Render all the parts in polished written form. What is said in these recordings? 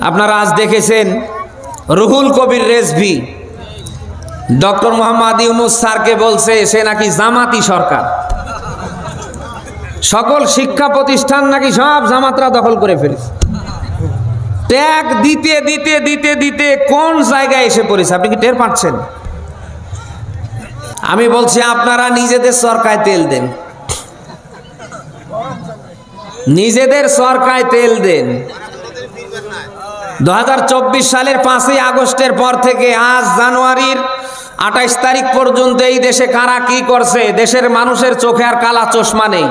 আপনারা আজ দেখেছেন রুহুল কবির রেজভী ডক্টর মোহাম্মদ ইউনুস স্যারকে বলছে সে নাকি জামাতি সরকার, সকল শিক্ষা প্রতিষ্ঠান নাকি সব জামাতরা দখল করে ফেলেছে। ট্যাগ দিতে দিতে দিতে দিতে কোন জায়গায় এসে পড়েছে আপনি কি টের পাচ্ছেন? আমি বলছি আপনারা নিজেদের সরকায় তেল দেন, নিজেদের সরকায় তেল দেন। 2024 সালের 5ই আগস্টের পর থেকে আজ জানুয়ারির 28 তারিখ পর্যন্ত এই দেশে কারা কি করছে দেশের মানুষের চোখে আর কালা চশমা নেই।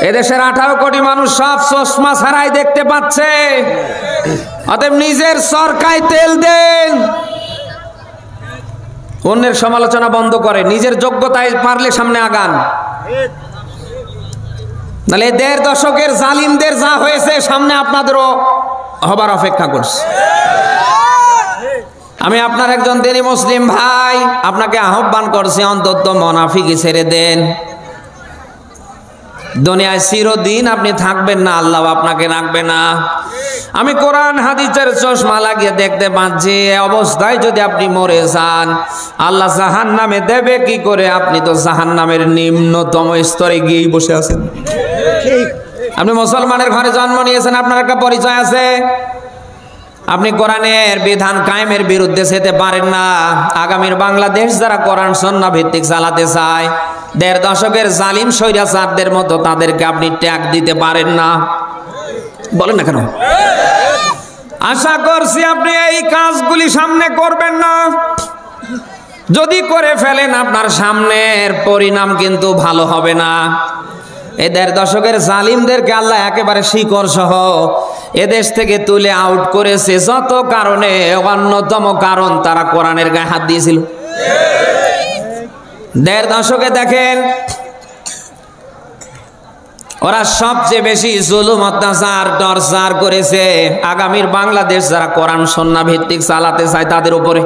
এদেশের 18 কোটি মানুষ সব চশমা ছাড়াই দেখতে পাচ্ছে। অতএব নিজের সরকায় তেল দেন, অন্যের সমালোচনা বন্ধ করে নিজের যোগ্যতায় পারলে সামনে আগান। নাহলে 1.5 দশকের জালিমদের যা হয়েছে সামনে আপনাদেরও হবার অপেক্ষা করছে। আমি আপনার একজন দিনী মুসলিম ভাই, আপনাকে আহ্বান করছি অন্তত মুনাফিকি ছেড়ে দেন। দুনিয়ায় চিরদিন আপনি থাকবেন না, আল্লাহ আপনাকে রাখবে না। আমি কোরআন হাদিসের চশমা লাগিয়ে দেখতে পাচ্ছি অবস্থায় যদি আপনি মরে যান আল্লাহ জাহান্নামে দেবে কি করে? আপনি তো জাহান্নামের নিম্নতম স্তরে গিয়েই বসে আছেন। আপনি মুসলমানের ঘরে জন্ম নিয়েছেন, আপনার একটা পরিচয় আছে। আপনি কোরআনের বিধান কায়েমের বিরুদ্ধে যেতে পারেন না। আগামীর বাংলাদেশ যারা কোরআন সুন্নাহ ভিত্তিক চালাতে চায় 1.5 দশকের জালিম স্বৈরাচারদের মতো তাদেরকে আপনি ট্যাগ দিতে পারেন না। বলেন না কেন? আশা করছি আপনি এই কাজগুলি সামনে করবেন না। যদি করে ফেলেন আপনার সামনের পরিণাম কিন্তু ভালো হবে না। এই 1.5 দশকের জালিমদেরকে আল্লাহ একেবারে শিকড় সহ এদেশ থেকে তুলে আউট করেছে যত কারণে অন্যতম কারণ তারা কোরআনের গায়ে হাত দিয়েছিল। 1.5 দশকে দেখেন ওরা সবচেয়ে বেশি জুলুম অত্যাচার টর্চার করেছে আগামীর বাংলাদেশ যারা কোরআন সুন্নাহ ভিত্তিক চালাতে চায় তাদের উপরে।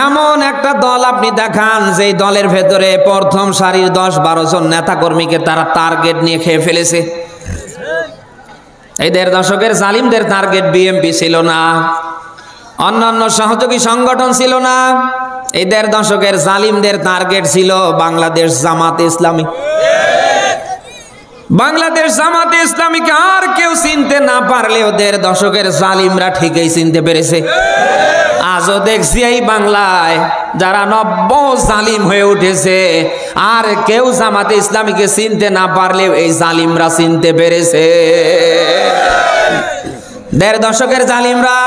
এমন একটা দল আপনি দেখান যেই দলের ভেতরে প্রথম সারির 10-12 জন নেতা কর্মীকে তারা টার্গেট নিয়ে খেয়ে ফেলেছে। এই 1.5 দশকের জালিমদের টার্গেট বিএমপি ছিল না, অন্যান্য সহযোগী সংগঠন ছিল না। এই 1.5 দশকের জালিমদের টার্গেট ছিল বাংলাদেশ জামাতে ইসলামী। বাংলাদেশ জামাতে ইসলামীকে আর কেউ চিনতে না পারলেও 1.5 দশকের জালিমরা ঠিকই চিনতে পেরেছে। আজও দেখছি এই বাংলায় যারা নব্য জালিম হয়ে উঠেছে আর কেউ জামাতে ইসলামীকে চিনতে না পারলেও এই জালিমরা চিনতে পেরেছে। 1.5 দশকের জালিমরা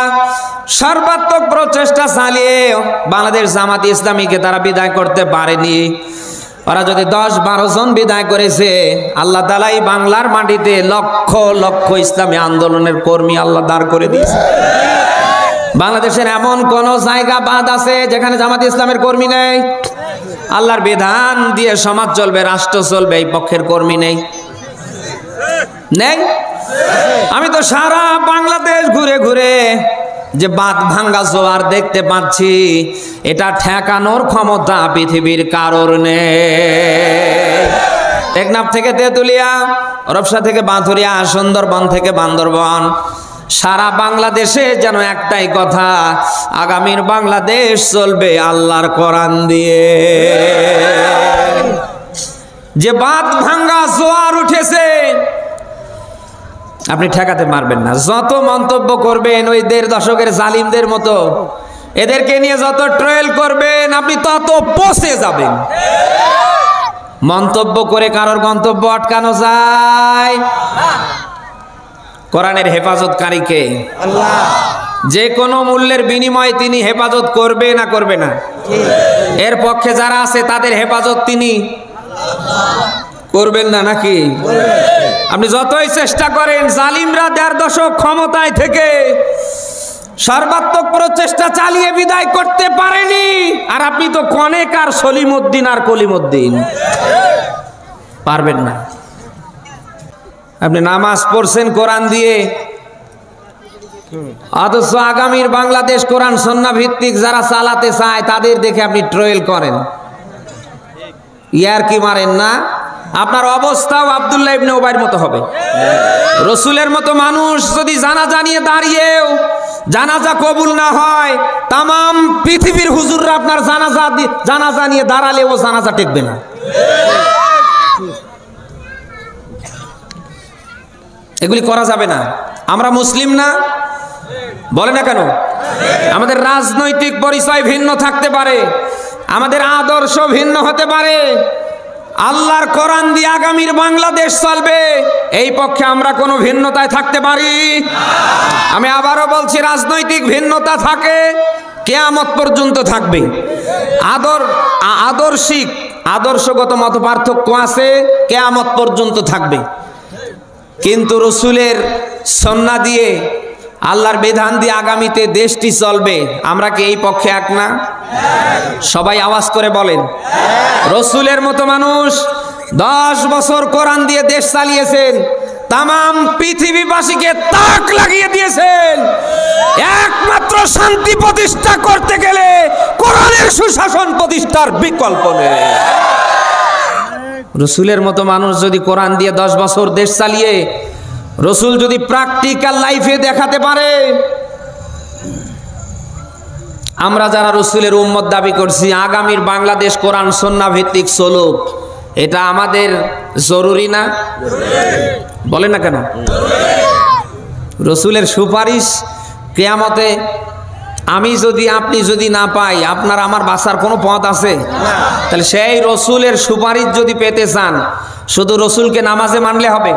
সর্বাত্মক প্রচেষ্টা চালিয়ে বাংলাদেশ জামাতে ইসলামীকে তারা বিদায় করতে পারেনি। ওরা যদি 10-12 জন বিদায় করেছে আল্লাহ তাআলা এই বাংলার মাটিতে লক্ষ লক্ষ ইসলামী আন্দোলনের কর্মী আল্লাহ দাঁড় করে দিয়েছে। বাংলাদেশের এমন কোন জায়গা বাদ আছে যেখানে জামাতে ইসলামের কর্মী নেই? আল্লাহর বিধান দিয়ে সমাজ চলবে, রাষ্ট্র চলবে, এই পক্ষের কর্মী নেই? নেই। আমি তো সারা বাংলাদেশ ঘুরে ঘুরে যে বাঁধ ভাঙ্গা জোয়ার দেখতে পাচ্ছি এটা ঠেকানোর ক্ষমতা পৃথিবীর কারোর নেই। টেকনাফ থেকে তেতুলিয়া, রপসা থেকে বাঁধুরিয়া, সুন্দরবন থেকে বান্দরবন, সারা বাংলাদেশে যেন একটাই কথা, আগামীর বাংলাদেশ চলবে আল্লাহর কোরআন দিয়ে। যে বাঁধ ভাঙ্গা জোয়ার উঠেছে আপনি ঠেকাতে পারবেন না। যত মন্তব্য করবেন ওই 1.5 দশকের জালিমদের মতো, এদেরকে নিয়ে যত ট্রয়েল করবেন আপনি তত পচে যাবেন। মন্তব্য করে কারোর গন্তব্য আটকানো যায়? কোরআনের হেফাজতকারীকে আল্লাহ যে কোনো মূল্যের বিনিময়ে তিনি হেফাজত করবে না করবে না? এর পক্ষে যারা আছে তাদের হেফাজত তিনি করবেন না নাকি? আপনি যতই চেষ্টা করেন জালিমরা 1.5 দশক ক্ষমতায় থেকে সর্বাত্মক প্রচেষ্টা চালিয়ে বিদায় করতে পারেনি। আর আপনি তো কনেক আর সলিমউদ্দিন আর কলিমউদ্দিন, পারবেন না। আপনি নামাজ পড়ছেন কোরআন দিয়ে, অথচ আগামীর বাংলাদেশ কোরআন সুন্নাহ ভিত্তিক যারা চালাতে চায় তাদের দেখে আপনি ট্রয়েল করেন, ইয়ার কি মারেন না? আপনার অবস্থাও আব্দুল্লাহ ইবনে উবাইর মতো হবে। রসুলের মতো মানুষ যদি জানাজা নিয়ে দাঁড়িয়েও জানাজা কবুল না হয়, তামাম পৃথিবীর হুজুররা আপনার জানাজা নিয়ে দাঁড়ালেও জানাজা টেকবে না। এগুলি করা যাবে না। আমরা মুসলিম না, বলে না কেন? আমাদের রাজনৈতিক পরিচয় ভিন্ন থাকতে পারে, আমাদের আদর্শ ভিন্ন হতে পারে, আল্লাহর কোরআন দিয়ে আগামীর বাংলাদেশ চলবে, এই পক্ষে আমরা কোনো ভিন্নতায় থাকতে পারি? আমি আবারও বলছি, রাজনৈতিক ভিন্নতা থাকে, কিয়ামত পর্যন্ত থাকবে। আদর্শগত মত পার্থক্য আছে, কিয়ামত পর্যন্ত থাকবে। কিন্তু রসুলের সুন্নাহ দিয়ে, আল্লাহর বিধান দিয়ে আগামীতে দেশটি চলবে, আমরা কি এই পক্ষে এক না? সবাই আওয়াজ করে বলেন। রসুলের মতো মানুষ 10 বছর কোরআন দিয়ে দেশ চালিয়েছেন, তামাম পৃথিবীবাসীকে তাক লাগিয়ে দিয়েছেন। একমাত্র শান্তি প্রতিষ্ঠা করতে গেলে কোরআনের সুশাসন প্রতিষ্ঠার বিকল্প নেই। রসুলের মতো মানুষ যদি কোরআন দিয়ে 10 বছর দেশ চালিয়ে, রসুল যদি প্র্যাকটিক্যাল লাইফে দেখাতে পারে, আমরা যারা রসুলের উম্মত দাবি করছি, আগামীর বাংলাদেশ কোরআন সুন্নাহ ভিত্তিক চলুক, এটা আমাদের জরুরি না? বলে না কেন? রসুলের সুপারিশ কিয়ামতে আমি যদি, আপনি যদি না পাই, আপনার আমার বাঁচার কোনো পথ আছে? তাহলে সেই রসুলের সুপারিশ যদি পেতে চান, শুধু রসুলকে নামাজে মানলে হবে?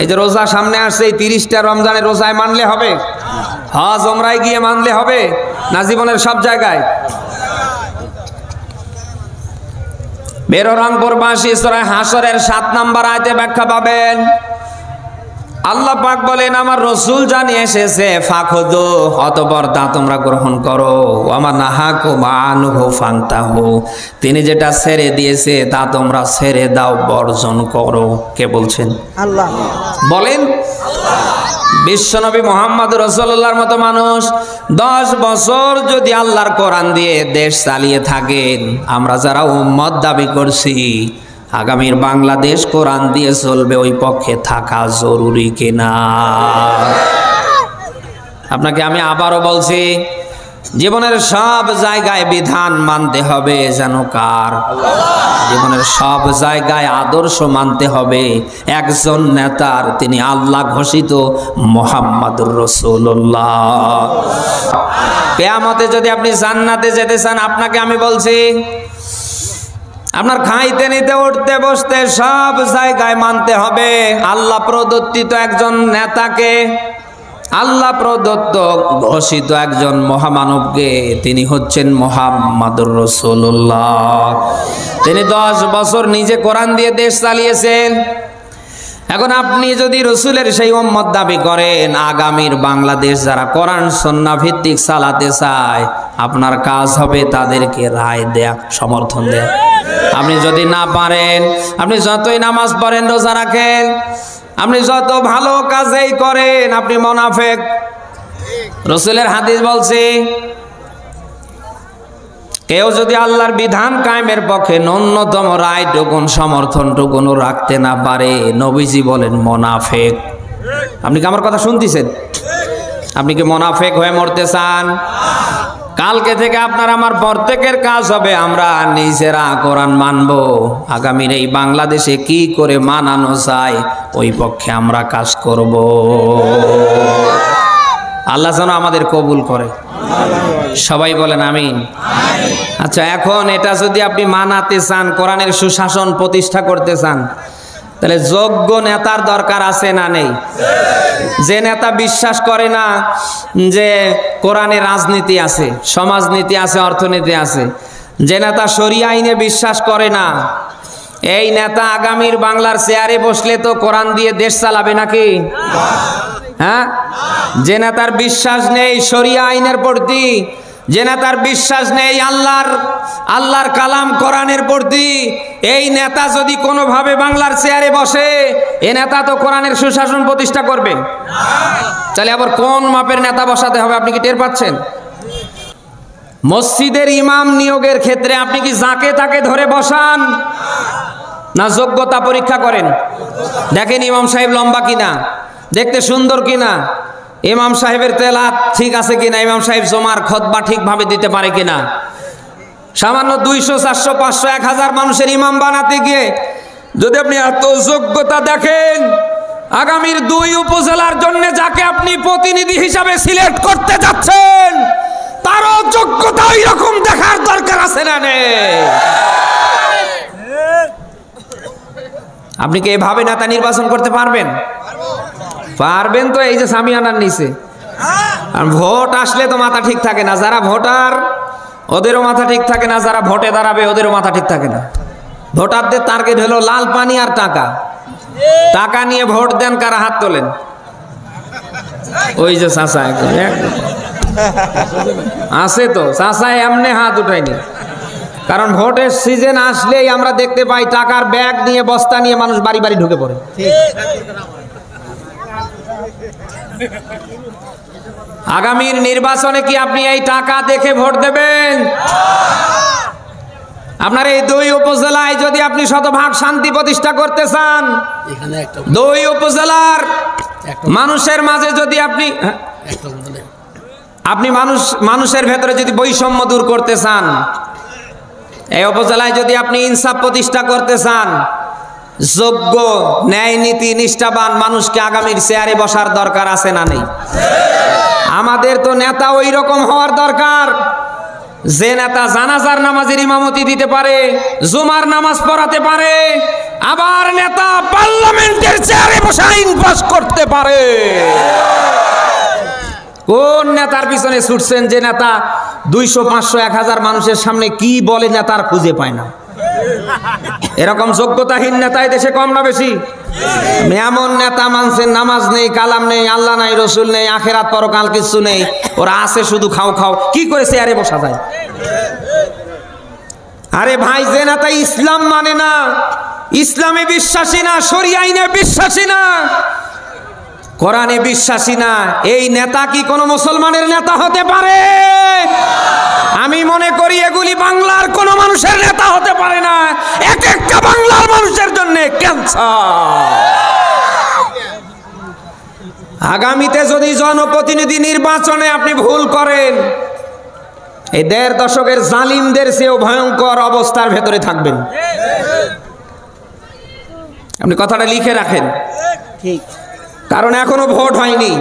এই যে রোজা সামনে আসছে, এই 30টা রমজানের রোজায় মানলে হবে? হজ ওমরায় গিয়ে মানলে হবে না? জীবনের সব জায়গায়? বেররংপুর বাসী সূরা হাসরের 7 নম্বর আয়াতে ব্যাখ্যা পাবেন। আল্লাহ পাক বলেন, আমার রসুল জানিয়ে এসেছে, ফাখুযু, অতঃপর তা তোমরা গ্রহণ করো, ওয়া নাহাকুম আনহু ফান্তাহু, তিনি যেটা ছেড়ে দিয়েছে তা তোমরা ছেড়ে দাও, বর্জন করো। কে বলছেন? আল্লাহ বলেন। বিশ্বনবী মুহাম্মদ রাসূলুল্লাহর মতো মানুষ 10 বছর যদি আল্লাহর কোরআন দিয়ে দেশ চালিয়ে থাকেন, আমরা যারা উম্মত দাবি করছি, আগামীর বাংলাদেশ কোরআন দিয়ে চলবে, ওই পক্ষে থাকা জরুরি কিনা? আপনাকে আমি আবারও বলছি, জীবনের সব জায়গায় বিধান মানতে হবে, যেন কার? জীবনের সব জায়গায় আদর্শ মানতে হবে একজন নেতার, তিনি আল্লাহ ঘোষিত মুহাম্মাদুর রাসূলুল্লাহ। কিয়ামতে যদি আপনি জান্নাতে যেতে চান, আপনাকে আমি বলছি, আপনার খাইতে নিতে উঠতে বসতে সব জায়গায় মানতে হবে আল্লাহ প্রদত্তিত একজন নেতাকে, আল্লাহ প্রদত্ত ঘোষিত একজন মহামানবকে। তিনি হচ্ছেন মুহাম্মাদুর রাসূলুল্লাহ। তিনি 10 বছর নিজে কোরআন দিয়ে দেশ চালিয়েছেন। এখন আপনি যদি রসুলের সেই উম্মত দাবি করেন, আগামীর বাংলাদেশ যারা কোরআন সুন্নাহ ভিত্তিক চালাতে চায়, আপনার কাজ হবে তাদেরকে রায় দেয়া, সমর্থন দেয়া। আপনি যদি না পারেন, আপনি যতই নামাজ পড়েন, রোজা রাখেন, আপনি যত ভালো কাজেই করেন, আপনি মুনাফিক। রসুলের হাদিস বলছে, কেউ যদি আল্লাহর বিধান কায়েমের পক্ষে ন্যূনতম রায়টুকুন, সমর্থনটুকুনও রাখতে না পারে, নবীজি বলেন মুনাফিক। আপনি কি আমার কথা শুনতেছেন? আপনি কি মুনাফিক হয়ে মরতে চান? কালকে থেকে আপনার আমার প্রত্যেকের কাজ হবে, আমরা নিজেরা কোরআন মানব। আগামীর এই বাংলাদেশে কি করে মানানো যায়, ওই পক্ষে আমরা কাজ করব। আল্লাহ যেন আমাদের কবুল করে। সবাই বলেন আমিন। আচ্ছা, এখন এটা যদি আপনি মানাতে চান, কোরআনের সুশাসন প্রতিষ্ঠা করতে চান, তাহলে যোগ্য নেতার দরকার আছে না নেই? যে নেতা বিশ্বাস করে না যে কোরআনে রাজনীতি আছে, সমাজনীতি আছে, অর্থনীতি আছে, যে নেতা শরিয়া আইনে বিশ্বাস করে না, এই নেতা আগামীর বাংলার চেয়ারে বসলে তো কোরআন দিয়ে দেশ চালাবে নাকি? হ্যাঁ? যে নেতার বিশ্বাস নেই শরিয়া আইনের প্রতি, যে নেতার বিশ্বাস নেই আল্লাহর কালাম কোরআনের প্রতি, এই নেতা যদি কোনোভাবে বাংলার চেয়ারে বসে, এ নেতা তো কোরআনের সুশাসন প্রতিষ্ঠা করবে। তাহলে আবার কোন মাপের নেতা বসাতে হবে আপনি কি টের পাচ্ছেন? মসজিদের ইমাম নিয়োগের ক্ষেত্রে আপনি কি যাকে তাকে ধরে বসান? না যোগ্যতা পরীক্ষা করেন? দেখেন ইমাম সাহেব লম্বা কিনা, দেখতে সুন্দর কিনা, ইমাম সাহেবের তেলাওয়াত ঠিক আছে কিনা, ইমাম সাহেব জুমার খুতবা ঠিকভাবে দিতে পারে কিনা। সামান্য 200, 400, 500, 1000 মানুষের ইমাম বানাতে গিয়ে যদি আপনি এত যোগ্যতা দেখেন, আগামীর 2 উপজেলার জন্য যাকে আপনি প্রতিনিধি হিসাবে সিলেক্ট করতে যাচ্ছেন তারও যোগ্যতা ওই রকম দেখার দরকার আছে না? আপনি কি এভাবে নেতা নির্বাচন করতে পারবেন? পারবেন তো? এই যে সামিয়ানার নিচে আর ভোট আসলে তো মাথা ঠিক থাকে না, যারা ভোটার ওদেরও মাথা ঠিক থাকে না, যারা ভোটে দাঁড়াবে ওদেরও মাথা ঠিক থাকে না। ভোটারদের টার্গেট হলো লাল পানি আর টাকা। টাকা নিয়ে ভোট দেন, কারা হাত তোলেন? ওই যে চাচা আছে তো, চাচা এমনি হাত উঠায়নি। কারণ ভোটের সিজন আসলেই আমরা দেখতে পাই টাকার ব্যাগ নিয়ে, বস্তা নিয়ে মানুষ বাড়ি বাড়ি ঢুকে পড়ে। আগামীর নির্বাচনে কি আপনি এই টাকা দেখে ভোট দেবেন? আপনার এই 2 উপজেলায় যদি আপনি শতভাগ শান্তি প্রতিষ্ঠা করতে চান, 2 উপজেলার মানুষের মাঝে যদি আপনি মানুষের ভেতরে যদি বৈষম্য দূর করতে চান, এই উপজেলায় যদি আপনি ইনসাফ প্রতিষ্ঠা করতে চান, যোগ্য ন্যায় নীতি নিষ্ঠাবান মানুষকে আগামীর চেয়ারে বসার দরকার আছে না নেই? আমাদের তো নেতা ওই রকম হওয়ার দরকার যে নেতা জানাজার নামাজের ইমামতি দিতে পারে, জুমার নামাজ পড়াতে পারে, আবার নেতা পার্লামেন্টের চেয়ারে বসে আইন পাস করতে পারে। কোন নেতার পিছনে ছুটছেন যে নেতা 200, 500, 1000 মানুষের সামনে কি বলে নেতার খুঁজে পায় না? এরকম যোগ্যতাহীন নেতা এই দেশে কম না বেশি? এমন নেতা মানছেন নামাজ নেই, কালাম নেই, আল্লাহ নাই, রসুল নেই, আখেরাত পরকাল কিছু নেই, ওরা আছে শুধু খাও খাও। কি করে চেয়ারে বসা যায়? আরে ভাই, যে নেতা ইসলাম মানে না, ইসলামে বিশ্বাসী না, শরিয়া আইনে বিশ্বাসী না, কোরআনে বিশ্বাসী না, এই নেতা কি কোনো মুসলমানের নেতা হতে পারে? আমি মনে করি এগুলি বাংলার কোনো মানুষের নেতা হতে পারে না। এক একটা বাংলার মানুষের জন্য ক্যান্সার। আগামীতে যদি জনপ্রতিনিধি নির্বাচনে আপনি ভুল করেন, এই 1.5 দশকের জালিমদের চেয়েও ভয়ঙ্কর অবস্থার ভেতরে থাকবেন। আপনি কথাটা লিখে রাখেন, ঠিক? কারণ এখনো ভোট হয়নি,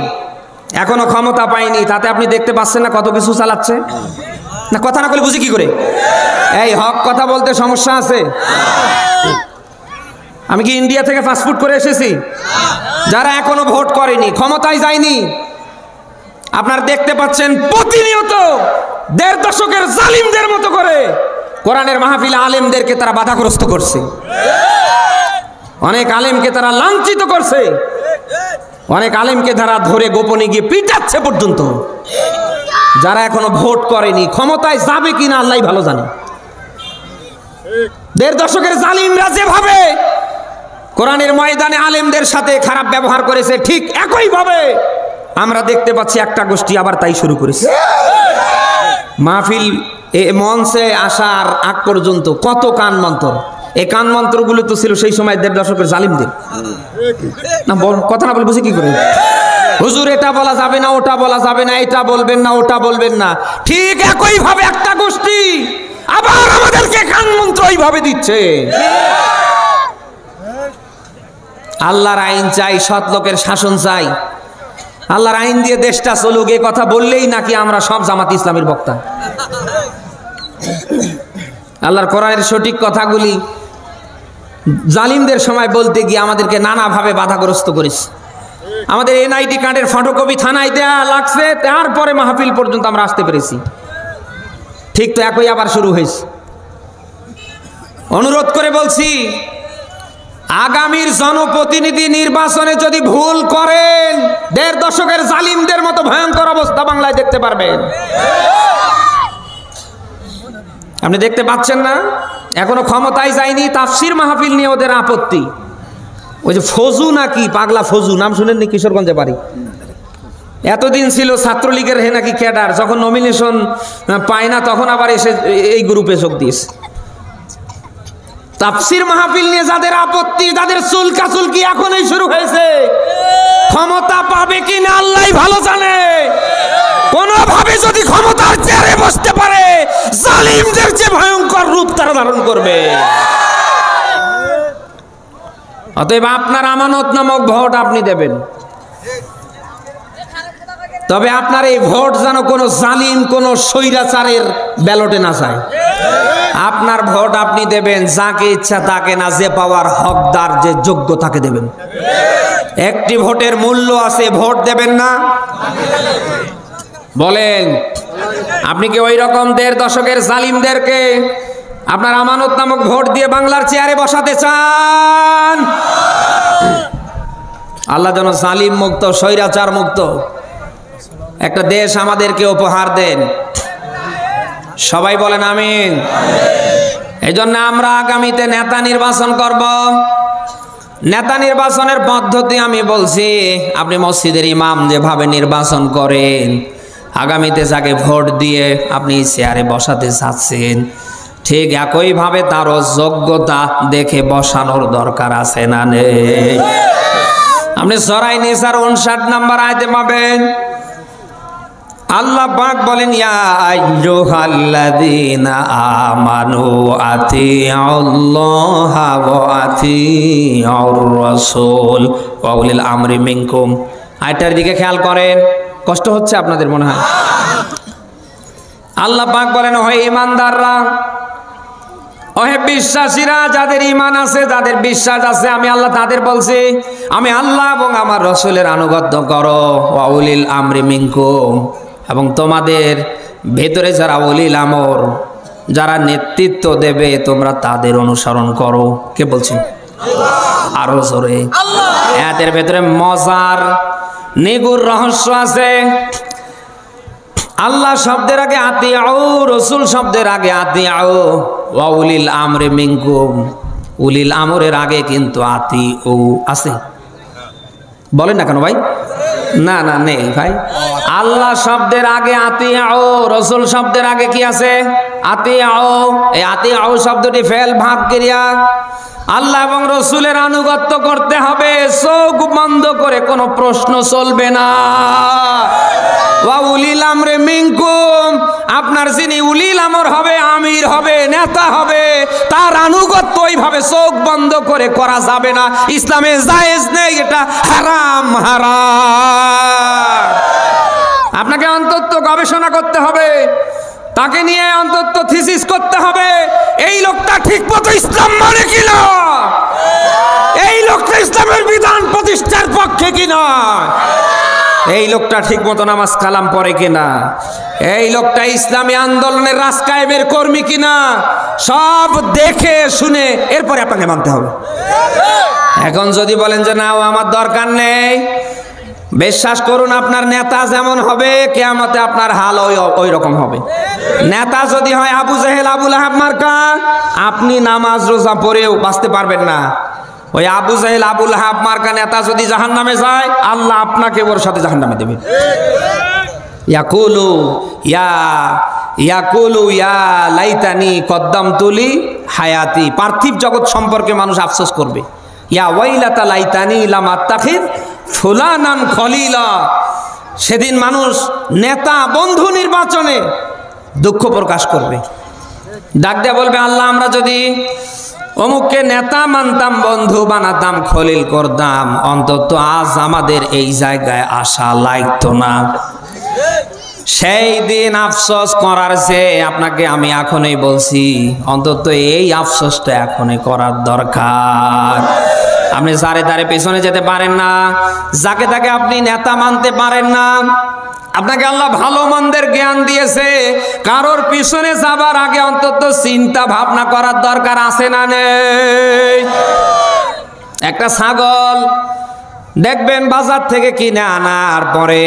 এখনো ক্ষমতা পায়নি, তাতে আপনি দেখতে পাচ্ছেন না কত কিছু চালাচ্ছে। না কথা না বলে বুঝি কি করে? এই হক কথা বলতে সমস্যা আছে? আমি কি ইন্ডিয়া থেকে পাসপোর্ট করে এসেছি? যারা এখনো ভোট করেনি, ক্ষমতায় যায়নি, আপনারা দেখতে পাচ্ছেন প্রতিনিয়ত 1.5 দশকের জালিমদের মতো করে কোরআনের মাহফিল আলেমদেরকে তারা বাধাগ্রস্ত করছে, অনেক আলেমকে তারা লাঞ্ছিত করছে, অনেক আলেমকে তারা ধরে গোপনে গিয়ে পিটাচ্ছে পর্যন্ত। যারা এখনো ভোট করেনি, ক্ষমতায় যাবে কিনা আল্লাহ ভালো জানে। 1.5 দশকের জালিমরা যেভাবে কোরআনের ময়দানে আলেমদের সাথে খারাপ ব্যবহার করেছে, ঠিক একই ভাবে আমরা দেখতে পাচ্ছি একটা গোষ্ঠী আবার তাই শুরু করেছে। মাহফিল মঞ্চে আসার আগ পর্যন্ত কত কান মন্ত্র, এই কান মন্ত্রগুলো তো ছিল সেই সময় 1.5 দশকের জালিমদের। না কথা না বলে বুঝি কি করে? হুজুর এটা বলা যাবে না, ওটা বলা যাবে না, এটা বলবেন না, ওটা বলবেন না, ঠিক একই ভাবে একটা গোষ্ঠী আবার আমাদেরকে কান মন্ত্র এইভাবে দিচ্ছে। আল্লাহর আইন চাই, সৎ লোকের শাসন চাই, আল্লাহর আইন দিয়ে দেশটা চলুক, এ কথা বললেই নাকি আমরা সব জামাত ইসলামের বক্তা। আল্লাহর কোরআনের সঠিক কথাগুলি জালিমদের সময় বলতে গিয়ে আমাদেরকে নানাভাবে বাধাগ্রস্ত করেছে। আমাদের এনআইডি কার্ডের ফটোকপি থানায় দেয়া লাগছে, তারপরে মাহফিল পর্যন্ত আমরা আসতে পেরেছি। ঠিক তো একই আবার শুরু হয়েছে। অনুরোধ করে বলছি, আগামীর জনপ্রতিনিধি নির্বাচনে যদি ভুল করেন, 1.5 দশকের জালিমদের মতো ভয়ঙ্কর অবস্থা বাংলায় দেখতে পারবেন। আপনি দেখতে পাচ্ছেন না, এখনো ক্ষমতায় যায়নি, তাফসির মাহফিল নিয়ে ওদের আপত্তি। ওই যে ফজু নাকি, পাগলা ফজু নাম শুনেননি? কিশোরগঞ্জে বাড়ি, এতদিন ছিল ছাত্রলীগের হে নাকি ক্যাডার, যখন নমিনেশন পায় না তখন আবার এসে এই গ্রুপে যোগ দিয়েছে। তাফসীর মাহফিল নিয়ে যাদের আপত্তি, তাদের চুলকাচুলকি এখনই শুরু হয়েছে। ক্ষমতা পাবে কিনা আল্লাহই ভালো জানে। কোনোভাবে যদি ক্ষমতার চেয়ারে বসতে পারে, জালিমদের যে ভয়ঙ্কর রূপ তারা ধারণ করবে। অতএব আপনার আমানত নামক ভোট আপনি দেবেন, তবে আপনার এই ভোট যেন কোনো জালিম, কোনো স্বৈরাচারের ব্যালটে না যায়। আপনার ভোট আপনি দেবেন যাকে ইচ্ছা তাকে না, যে পাওয়ার হকদার, যে যোগ্য তাকে দেবেন। একটি ভোটের মূল্য আছে, ভোট দেবেন না? বলেন, আপনি কি ওই রকম 1.5 দশকের জালিমদেরকে আপনার আমানত নামক ভোট দিয়ে বাংলার চেয়ারে বসাতে চান? আল্লাহ যেন জালিম মুক্ত, স্বৈরাচার মুক্ত একটা দেশ আমাদেরকে উপহার দেন। সবাই বলেন আমিন। এই জন্য আমরা আগামীতে নেতা নির্বাচন করব। নেতা নির্বাচনের পদ্ধতি আমি বলছি, আপনি মসজিদের ইমাম যেভাবে নির্বাচন করেন, আগামীতে যাকে ভোট দিয়ে আপনি চেয়ারে বসাতে চাচ্ছেন, ঠিক একইভাবে তারও যোগ্যতা দেখে বসানোর দরকার আছে না নেই? আপনি সূরা নিসার 59 নম্বর আয়াতে পাবেন, আল্লাহ পাক বলেন, ইয়া আইয়ুহাল্লাযীনা আমানু আতিউল্লাহা ওয়া আতিউর রাসূল ওয়া উলিল আমরি মিনকুম। আয়াতের দিকে খেয়াল করেন, কষ্ট হচ্ছে আপনাদের মনে হয়। আল্লাহ পাক বলেন, হয় ঈমানদাররা, ওহে বিশ্বাসীরা, যাদের ঈমান আছে, যাদের বিশ্বাস আছে, আমি আল্লাহ তাদের বলছি, আমি আল্লাহ এবং আমার রাসূলের আনুগত্য করো। ওয়া উলিল আমরি মিনকুম, এবং তোমাদের ভেতরে যারা উলিল আমর, যারা নেতৃত্ব দেবে, তোমরা তাদের অনুসরণ করো। কে বলছি? আরো জোরে। এদের ভেতরে মজার নিগুর রহস্য আছে। আল্লাহ শব্দের আগে আতিউ, রাসূল শব্দের আগে আতিউ, ওয়া উলিল আমরি মিনকুম, উলিল আমরের আগে কিন্তু আতিউ আছে। বলেন না কেন ভাই? না না, নেই ভাই। আল্লাহ শব্দের আগে আতিউ, রাসূল শব্দের আগে কি আছে? আতিউ। এই আতিউ শব্দটি ফেল ভাব ক্রিয়া। আল্লাহ এবং রাসূলের আনুগত্য করতে হবে, চোখ বন্ধ করে কোনো প্রশ্ন চলবে না। ওয়া উলিল আমরি মিনকুম, আপনার যিনি উলিল আমর হবে, আমির হবে, নেতা হবে, তার আনুগত্য ওইভাবে চোখ বন্ধ করে করা যাবে না। ইসলামে জায়েজ নেই, এটা হারাম। হারাম। আপনাকে অন্তত গবেষণা করতে হবে, তাকে নিয়ে অন্তত থিসিস করতে হবে, এই লোকটা ঠিকমতো ইসলাম মানে কিনা, এই লোকটা ইসলামের বিধান প্রতিষ্ঠার পক্ষে কিনা, এই লোকটা ঠিকমতো নামাজ কালাম পড়ে কিনা, এই লোকটা ইসলামী আন্দোলনের রাজ কায়েমের কর্মী কিনা, সব দেখে শুনে এরপরে আপনাকে মানতে হবে। এখন যদি বলেন যে না, আমার দরকার নেই, বিশ্বাস করুন আপনার নেতা যেমন হবে, কিয়ামতে আপনার হাল ওই রকম হবে। নেতা যদি হয় আবু জেহেল, আবু লাহাব মার্কা, আপনি নামাজ রোজা পড়েও বাঁচতে পারবেন না। ওই আবু জেহেল, আবু লাহাব মার্কা নেতা যদি জাহান্নামে যায়, আল্লাহ আপনাকে ওর সাথে জাহান্নামে দেবে। ইয়াকুলু ইয়া লাইতানি কদ্দামতু লি হায়াতি। পার্থিব জগৎ সম্পর্কে মানুষ আফসোস করবে, ইয়া ওয়াইলাতা লাইতানি লাম আত্তাখিদ ফুলানান খলিলা। সেদিন মানুষ নেতা বন্ধু নির্বাচনে দুঃখ প্রকাশ করবে, ডাক দেয়া বলবে, আল্লাহ আমরা যদি অমুককে নেতা মানতাম, বন্ধু বানাতাম, খলিল করতাম, অন্তত আজ আমাদের এই জায়গায় আসা লাগতো না। সেই দিন আফসোস করার চেয়ে আপনাকে আমি এখনই বলছি, অন্তত এই আফসোসটা এখনই করার দরকার। আপনি যারে তারে পেছনে যেতে পারেন না, যাকে তাকে আপনি নেতা মানতে পারেন না। আপনাকে আল্লাহ ভালো মন্দের জ্ঞান দিয়েছে, কারোর পিছনে যাবার আগে অন্তত চিন্তা ভাবনা করার দরকার আছে না নেই? একটা ছাগল দেখবেন বাজার থেকে কিনে আনার পরে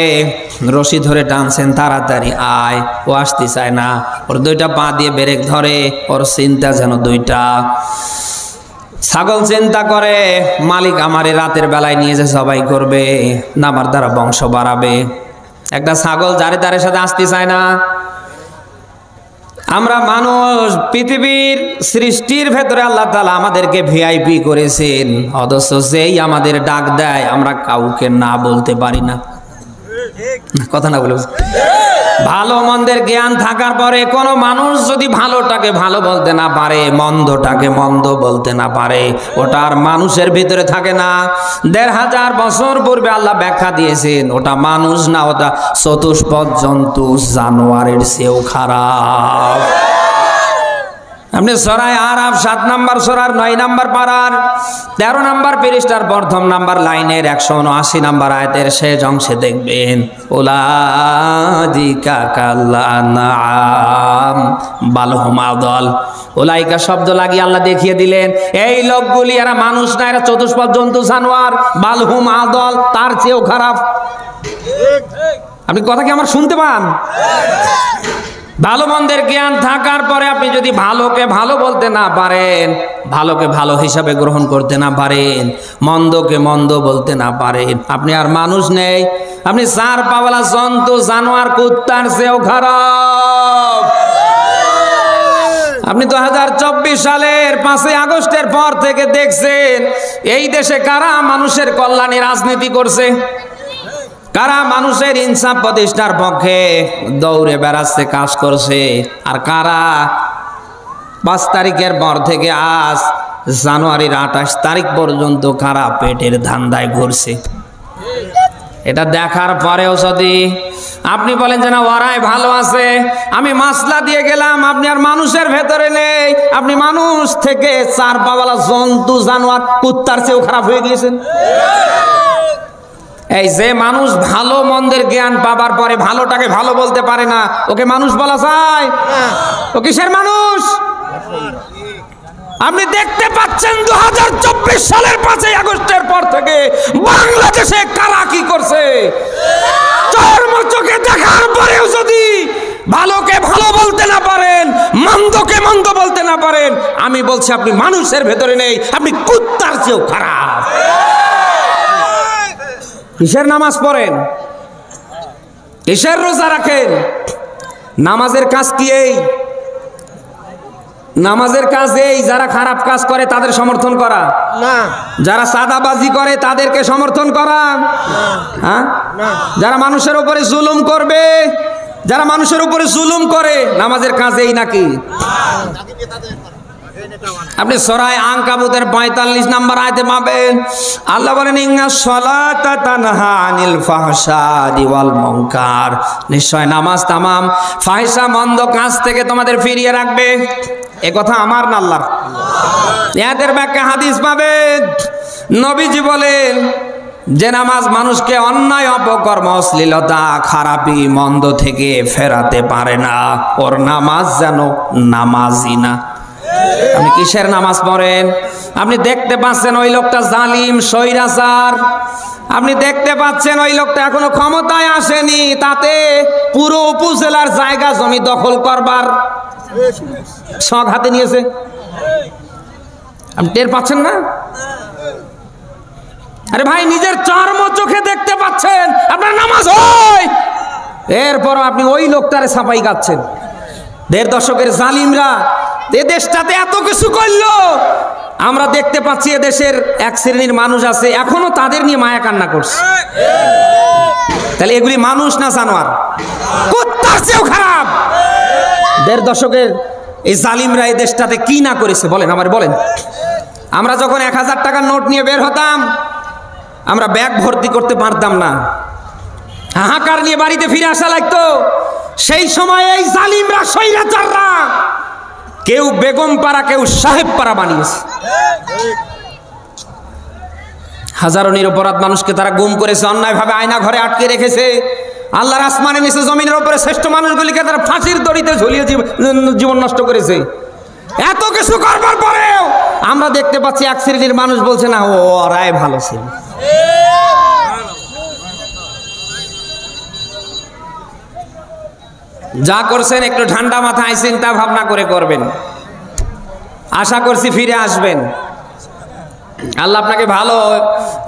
রশি ধরে টানছেন, তাড়াতাড়ি আয়, ও আসতে চায় না, ওর দুইটা পা দিয়ে ব্রেক ধরে, ওর চিন্তা যেন দুইটা। ছাগল চিন্তা করে, মালিক আমারে রাতের বেলায় নিয়ে যে জবাই করবে, না আমার দ্বারা বংশ বাড়াবে। একটা ছাগল যারে তারের সাথে আসতে চায় না। আমরা মানুষ, পৃথিবীর সৃষ্টির ভেতরে আল্লাহ তাআলা আমাদেরকে ভিআইপি করেছেন, অথচ যেই আমাদের ডাক দেয় আমরা কাউকে না বলতে পারি না। কথা না বলে ভালো মন্দের জ্ঞান থাকার পরে কোনো মানুষ যদি ভালোটাকে ভালো বলতে না পারে, মন্দটাকে মন্দ বলতে না পারে, ওটা আর মানুষের ভিতরে থাকে না। ১৫০০ বছর পূর্বে আল্লাহ ব্যাখ্যা দিয়েছেন, ওটা মানুষ না, ওটা চতুষ্পদ জন্তু, জানোয়ারের চেয়েও খারাপ। আপনি সূরা আরাফ ৭ নম্বর সূরার ৯ নম্বর পারার ১৩ নম্বর পৃষ্ঠার প্রথম নম্বর লাইনের ১৭৯ নম্বর আয়াতের শেষ অংশে দেখবেন, উলাইকা কাল আনআম বাল হুম আদল। উলাইকা শব্দ লাগিয়ে আল্লাহ দেখিয়ে দিলেন, এই লোকগুলি এরা মানুষ না, এরা চতুষ্পদ জন্তু, জানোয়ার, বাল হুম আদল, তার চেয়েও খারাপ। আপনি কথা কি আমার শুনতে পান? ভালো মন্দের জ্ঞান থাকার পরে আপনি যদি ভালোকে ভালো বলতে না পারেন, ভালোকে ভালো হিসাবে গ্রহণ করতে না পারেন, মন্দকে মন্দ বলতে না পারেন, আপনি আর মানুষ নেই, আপনি চার পাওয়ালা জন্তু, জানোয়ার, কুত্তার চেয়েও খারাপ। আপনি ২০২৪ সালের ৫ই আগস্টের পর থেকে দেখছেন এই দেশে কারা মানুষের কল্যাণে রাজনীতি করছে, কারা মানুষের ইনসাফ প্রতিষ্ঠার পক্ষে দৌড়ে বেড়াচ্ছে, কাজ করছে, আর কারা ৫ তারিখের পর থেকে আজ জানুয়ারির ২৮ তারিখ পর্যন্ত কারা পেটের ধান্দায় ঘুরছে। এটা দেখার পরেও যদি আপনি বলেন যে না ওরাই ভালো আছে, আমি মাসলা দিয়ে গেলাম, আপনি আর মানুষের ভেতরে নেই, আপনি মানুষ থেকে চার পাওয়ালা জন্তু, জানোয়ার, কুত্তার চেয়েও খারাপ হয়ে গিয়েছেন। এই যে মানুষ ভালো মন্দের জ্ঞান পাবার পরে ভালোটাকে ভালো বলতে পারে না, ওকে মানুষ বলা যায়? ও কিসের মানুষ? আপনি দেখতে পাচ্ছেন ২০২৪ সালের ৫ই আগস্টের পর থেকে বাংলাদেশে কারা কি করছে। চর্ম চোখে দেখার পরেও যদি ভালোকে ভালো বলতে না পারেন, মন্দকে মন্দ বলতে না পারেন, আমি বলছি আপনি মানুষের ভেতরে নেই, আপনি কুত্তার চেয়েও খারাপ। কিসের নামাজ পড়েন, কিসের রোজা রাখেন? নামাজের কাজ কি? এই নামাজের কাজ এই যারা খারাপ কাজ করে তাদের সমর্থন করা না, যারা সাদাবাজি করে তাদেরকে সমর্থন করা, হ্যাঁ, যারা মানুষের উপরে জুলুম করবে, যারা মানুষের উপরে জুলুম করে, নামাজের কাজ এই নাকি? আপনি সূরা আনকাবুতের ৪৫ নম্বর আয়াতে পাবেন, আল্লাহ বলেন ইন্নাস সালাতা তানহা আনিল ফাহশাই ওয়াল মুনকার, নিশ্চয় নামাজ তামাম ফাহিশা মন্দ কাজ থেকে তোমাদের ফিরিয়ে রাখবে। এ কথা আমার না আল্লাহর। এদের ব্যাখ্যা হাদিস পাবেন, নবীজি বলেন যে নামাজ মানুষকে অন্যায়, অপকর্ম, অশ্লীলতা, খারাপি, মন্দ থেকে ফেরাতে পারে না, ওর নামাজ যেন নামাজই না। আপনি কিসের নামাজ পড়েন? আপনি দেখতে পাচ্ছেন ওই লোকটা জালিম, স্বৈরাচার, আপনি দেখতে পাচ্ছেন ওই লোকটা এখনো ক্ষমতায় আসেনি, তাতে পুরো উপজেলার জায়গা জমি দখল করবার শখ হাতে নিয়েছে। আপনি টের পাচ্ছেন না? আরে ভাই, নিজের চর্ম চোখে দেখতে পাচ্ছেন আপনার নামাজ হয়, এরপরও আপনি ওই লোকটারে ছাপাই গাচ্ছেন। ১.৫ দশকের জালিমরা এ দেশটাতে এত কিছু করলো, আমরা দেখতে পাচ্ছি এদেশের এক শ্রেণীর মানুষ আছে এখনো তাদের নিয়ে মায়া কান্না করছে। তাহলে এগুলি মানুষ না জানোয়ার? কুত্তার চেয়েও খারাপ। ১.৫ দশকের এই জালিমরা এই দেশটাতে কি না করেছে বলেন, আমার বলেন। আমরা যখন ১০০০ টাকার নোট নিয়ে বের হতাম, আমরা ব্যাগ ভর্তি করতে পারতাম না, হাহাকার নিয়ে বাড়িতে ফিরে আসা লাগতো। সেই সময় এই জালিমরা, স্বৈরাচাররা কেউ বেগম পাড়া, কেউ সাহেব পাড়া বানিয়েছে। হাজারো নিরপরাধ মানুষকে তারা গুম করেছে, অন্যায়ভাবে আয়না ঘরে আটকে রেখেছে। আল্লাহর আসমানে নিচে জমিনের উপরে শ্রেষ্ঠ মানুষগুলিকে তারা ফাঁসির দড়িতে ঝুলিয়ে জীবন নষ্ট করেছে। এত কিছু করবার পরেও আমরা দেখতে পাচ্ছি এক শ্রেণীর মানুষ বলছে না ওরাই ভালো ছিল। যা করছেন একটু ঠান্ডা মাথায় চিন্তা ভাবনা করে করবেন, আশা করছি ফিরে আসবেন। আল্লাহ আপনাকে ভালো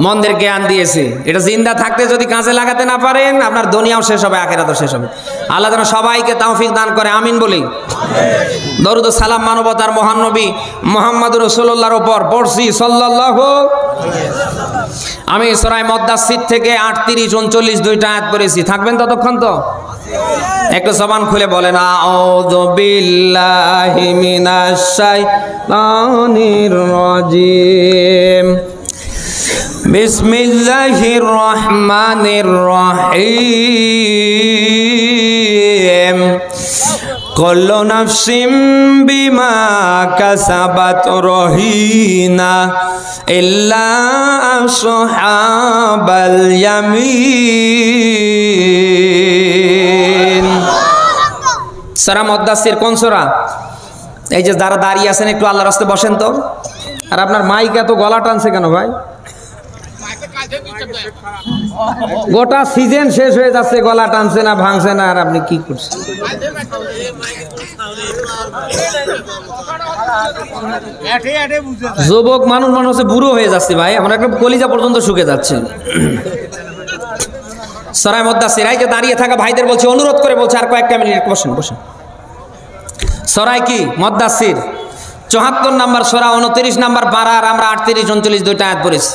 মন্দের জ্ঞান দিয়েছে, এটা জিন্দা থাকতে যদি কাজে লাগাতে না পারেন আপনার দুনিয়াও শেষ হবে, আখিরাতও শেষ হবে। আল্লাহ যেন সবাইকে তৌফিক দান করে, আমিন বলি। দরুদ ও সালাম মানবতার মহান নবী মুহাম্মদ রাসূলুল্লাহর উপর পড়ছি সাল্লাল্লাহু। আমি সূরা মুদ্দাসসির থেকে 38, 39 দুইটা আয়াত পড়েছি, থাকবেন ততক্ষণ তো? একটু জবান খুলে বলেন আউযু বিল্লাহি মিনাশ শাইতানির রাজিম। বিসমিল্লাহির রহমানির রহিম। কুল্লু নাফসিম বিমা কাসাবাত রহিনা ইল্লা আসহাবাল ইয়ামিন। সূরা মুদ্দাসসির কোন সূরা? এই যে যারা দাঁড়িয়ে আছেন একটু আল্লাহর রাস্তায় বসেন তো। আর আপনার মাইক এত গলা টানছে কেন ভাই? গোটা সিজন শেষ হয়ে যাচ্ছে, গলা টানছে না, ভাঙছে না, আর আপনি কি করছেন? যুবক মানুষ হচ্ছে বুড়ো হয়ে যাচ্ছে ভাই, আমার একটা কলিজা পর্যন্ত শুকে যাচ্ছে। সূরা মুদ্দাসসির, এই যে দাঁড়িয়ে থাকা ভাইদের বলছি, অনুরোধ করে বলছি আর কয়েকটা মিনিট বসেন বসেন। সূরা কি? মুদ্দাসসির 74 নম্বর সূরা, 29 নম্বর পারা, আর আমরা 38, 39 দুইটা আয়াত পড়েছি।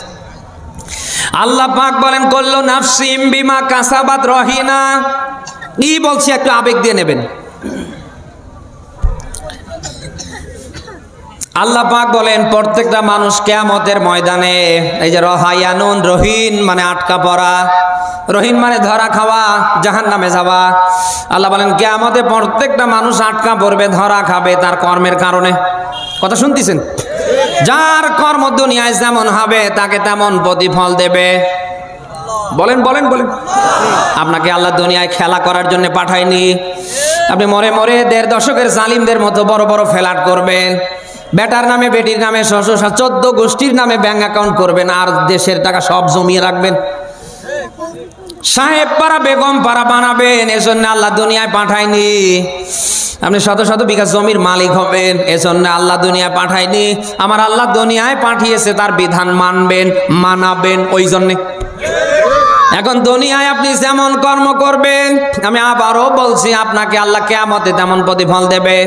আল্লাহ পাক বলেন কুল্লু নাফসিম বিমা কাসাবাত রহিনা। এই বলছি একটু আবেগ দিয়ে নেবেন। আল্লাহ পাক বলেন প্রত্যেকটা মানুষ কিয়ামতের ময়দানে, এই যে রহায়ানুন, রহিন মানে আটকা পড়া, রহিন মানে ধরা খাওয়া, জাহান্নামে যাওয়া। আল্লাহ বলেন কিয়ামতে প্রত্যেকটা মানুষ আটকা পড়বে, ধরা খাবে তার কর্মের কারণে। কথা শুনতেছেন? যার কর্ম দুনিয়ায় যেমন হবে তাকে তেমন প্রতিফল দেবে। বলেন বলেন বলেন। আপনাকে আল্লাহ দুনিয়ায় খেলা করার জন্য পাঠায়নি। আপনি মরে মরে 1.5 দশকের জালিমদের মতো বড় বড় ফ্ল্যাট করবেন, বেটার নামে বেটির নামে 14 গোষ্ঠীর নামে ব্যাংক অ্যাকাউন্ট করবেন, আর দেশের টাকা সব জমিয়ে রাখবেন। সাহেব পাড়া বেগম পাড়া বানাবেন, এজন্য আল্লাহ দুনিয়ায় পাঠায়নি। আপনি শত শত বিঘা জমির মালিক হবেন, এজন্য আল্লাহ দুনিয়ায় পাঠায়নি। আমার আল্লাহ দুনিয়ায় পাঠিয়েছে তার বিধান মানবেন, মানাবেন, ওই জন্যে। এখন দুনিয়ায় আপনি যেমন কর্ম করবেন, আমি আবারও বলছি, আপনাকে আল্লাহ কিয়ামতে তেমন প্রতিফল দেবে।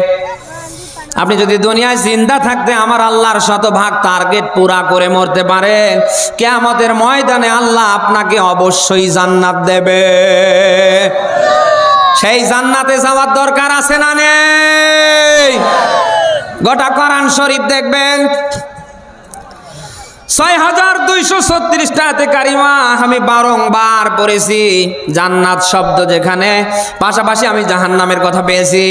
আপনি যদি দুনিয়ায় জিন্দা থাকতে আমার আল্লাহর শতভাগ টার্গেট পুরা করে মরতে পারেন, কিয়ামতের ময়দানে আল্লাহ আপনাকে অবশ্যই জান্নাত দেবে। সেই জান্নাতে যাওয়ার দরকার আছে না নেই? গোটা কোরআন শরীফ দেখবেন 6236 আয়াতে কারিমা আমি বারংবার পড়েছি। জান্নাত শব্দ যেখানে, পাশাপাশি আমি জাহান্নামের কথা পেয়েছি।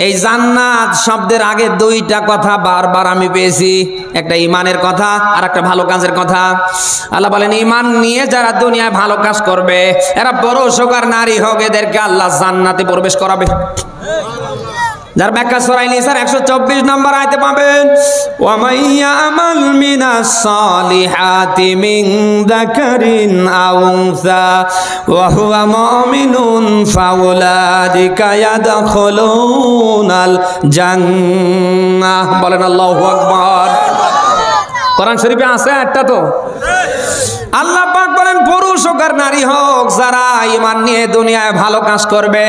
এই জান্নাত শব্দের আগে দুইটা কথা বারবার আমি পেয়েছি, একটা ঈমানের কথা আর একটা ভালো কাজের কথা। আল্লাহ বলেন ঈমান নিয়ে যারা দুনিয়ায় ভালো কাজ করবে, এরা বড় সোগার নারী হোক, এদেরকে আল্লাহ জান্নাতে প্রবেশ করাবে। যার ব্যাখ্যা সূরা নিসার 124 নম্বর আয়াতে পাবেন, ওয়া মাইয়া আমাল মিনাস সালিহাতি মিন যাকারিন আও উনসা ওয়া হুয়া মুমিনুন ফাউলাইকা ইয়াদখুলুনাল জান্নাহ। বলেন আল্লাহু আকবার। কোরআন শরীফে আছে একটা তো। আল্লাহ পাক বলেন পুরুষ হোক আর নারী হোক, যারা ঈমান নিয়ে দুনিয়ায় ভালো কাজ করবে,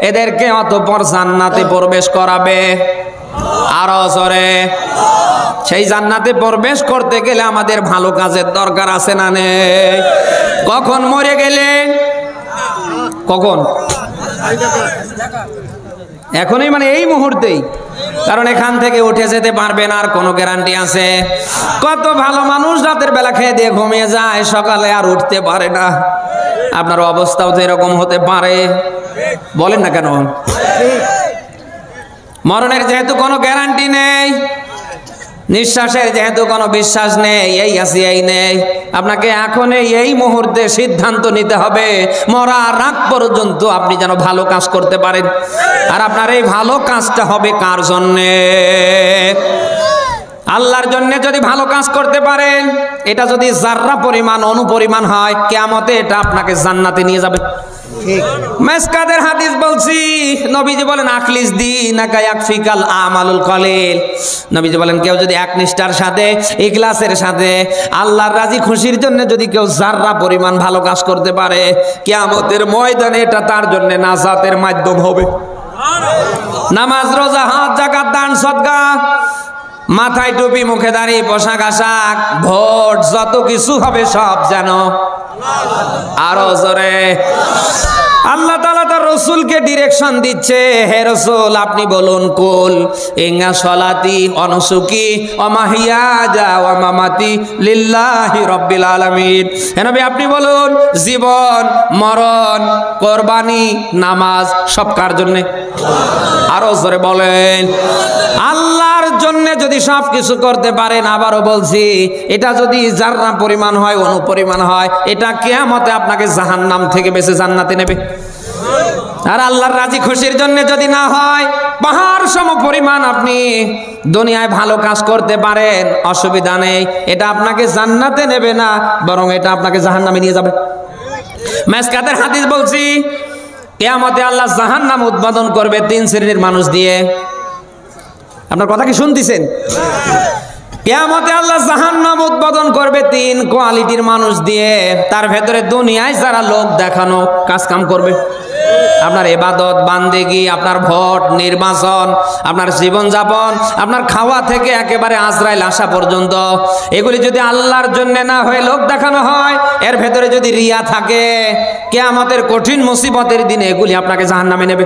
এদেরকে অতঃপর জান্নাতে প্রবেশ করাবে। আরো জোরে। সেই জান্নাতে প্রবেশ করতে গেলে আমাদের ভালো কাজের দরকার আছে না নেই? কখন মরে গেলে? কখন? এখনই, মানে এই মুহূর্তেই। কারণ এখান থেকে উঠে যেতে পারবেন আর কোনো গ্যারান্টি আছে? কত ভালো মানুষ রাতের বেলা খেয়ে দিয়ে ঘুমিয়ে যায়, সকালে আর উঠতে পারে না। আপনার অবস্থাও তো এরকম হতে পারে, বলেন না কেন? মরণের যেহেতু কোনো গ্যারান্টি নেই, নিঃশ্বাসের যেহেতু কোনো বিশ্বাস নেই, এই আছে এই নেই, আপনাকে এখন এই মুহূর্তে সিদ্ধান্ত নিতে হবে মরার আগ পর্যন্ত আপনি যেন ভালো কাজ করতে পারেন। আর আপনার এই ভালো কাজটা হবে কার জন্যে? আল্লাহর জন্য যদি ভালো কাজ করতে পারেন, এটা যদি যাররা পরিমাণ অনুপরিমাণ হয়, কিয়ামতে এটা আপনাকে জান্নাতে নিয়ে যাবে। ঠিক মেসকাদের হাদিস বলছি, নবীজি বলেন আখলিস দীনাকা ইয়াকফিকাল আমালুল কলিল। নবীজি বলেন কেউ যদি একনিষ্ঠার সাথে, ইখলাসের সাথে, আল্লাহর রাজি খুশির জন্য যদি কেউ যাররা পরিমাণ ভালো কাজ করতে পারে, কিয়ামতের ময়দানে এটা তার জন্য নাজাতের মাধ্যম হবে। নামাজ, রোজা, হজ, যাকাত, দান, সদকা, মাথায় টুপি, মুখে দাড়ি, পোশাক আশাক, ভোট, যত কিছু হবে সব যেন আরো জোরে আল্লাহ তাআলা তার রাসূলকে ডিরেকশন দিচ্ছে, হে রাসূল আপনি বলুন, কুল ইন্না সলাতি ওয়া নুসুকি ওয়া মাহইয়ায়া ওয়া মামাতি লিল্লাহি রাব্বিল আলামিন। হে নবী আপনি বলুন, জীবন, মরণ, কুরবানি, নামাজ সব কার জন্য? আরো জোরে বলেন, আল্লাহর জন্য যদি সব কিছু করতে পারেন, আবারও বলছি এটা যদি যাররা পরিমাণ হয়, অনুপরিমাণ হয়, এটা কিয়ামতে আপনাকে জাহান্নাম থেকে বেঁচে জান্নাতে নেবে। আর আল্লাহর রাজি খুশির জন্য যদি না হয়, পাহাড় সম পরিমাণ আপনি দুনিয়ায় ভালো কাজ করতে পারেন, অসুবিধা নেই, এটা আপনাকে জান্নাতে নেবে না, বরং এটা আপনাকে জাহান্নামে নিয়ে যাবে। মেসকাতের হাদিস বলছি, কিয়ামতে আল্লাহ জাহান্নাম উদ্বোধন করবে 3 শ্রেণীর মানুষ দিয়ে। আপনার কথা কি শুনতেছেন? কিয়ামতে আল্লাহ জাহান্নাম উদ্বোধন করবে 3 কোয়ালিটির মানুষ দিয়ে। তার ভেতরে দুনিয়ায় যারা লোক দেখানো কাজ কাম করবে, আপনার ইবাদত বান্দেগি, আপনার ভোট, নির্বাচন, আপনার জীবনযাপন, আপনার খাওয়া থেকে একেবারে আজরাইল আসা পর্যন্ত, এগুলি যদি আল্লাহর জন্য না হয়ে লোক দেখানো হয়, এর ভেতরে যদি রিয়া থাকে, কিয়ামতের কঠিন মুসিবতের দিনে এগুলি আপনাকে জাহান্নামে নেবে।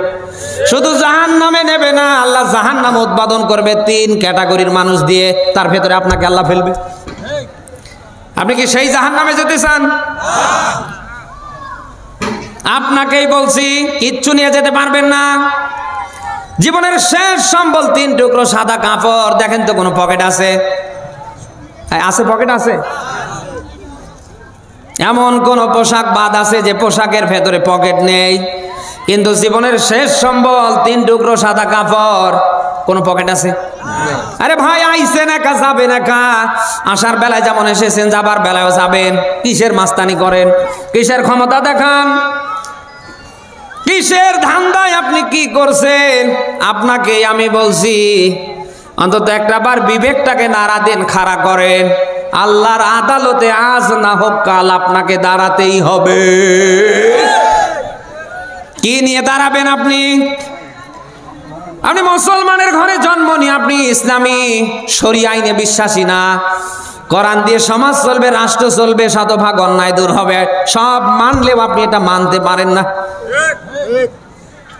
শুধু জাহান্নামে নেবে না, আল্লাহ জাহান্নাম উৎপাদন করবে 3 ক্যাটাগরির মানুষ দিয়ে, তার ভেতরে আপনাকে আল্লাহ ফেলবে। আপনি কি সেই জাহান্নামে যেতে চান? আপনাকেই বলছি, কিচ্ছু নিয়ে যেতে পারবেন না। জীবনের শেষ সম্বল 3 টুকরো সাদা কাপড়। দেখেন তো কোনো পকেট আছে? আছে, পকেট আছে? এমন কোন পোশাক বাদ আছে যে পোশাকের ভেতরে পকেট নেই? কিন্তু জীবনের শেষ সম্বল 3 টুকরো সাদা কাপড়, কোন পকেট আছে? আরে ভাই, আইসেন একা যাবেন একা, আসার বেলায় যেমন এসেছেন যাবার বেলায়ও যাবেন। কিসের মাস্তানি করেন? কিসের ক্ষমতা দেখান? কিসের ধান্দায় আপনি কি করছেন? আপনাকে আমি বলছি, অন্তত একটা বার বিবেকটাকে নাড়া দেন, খাড়া করেন। আল্লাহর আদালতে আজ না হোক কাল আপনাকে দাঁড়াতেই হবে। কি নিয়ে দাঁড়াবেন আপনি? আপনি মুসলমানের ঘরে জন্ম নিয়ে আপনি ইসলামী শরিয়া আইনে বিশ্বাসী না। কোরআন দিয়ে সমাজ চলবে, রাষ্ট্র চলবে, শতভাগ অন্যায় দূর হবে, সব মানলেও আপনি এটা মানতে পারেন না।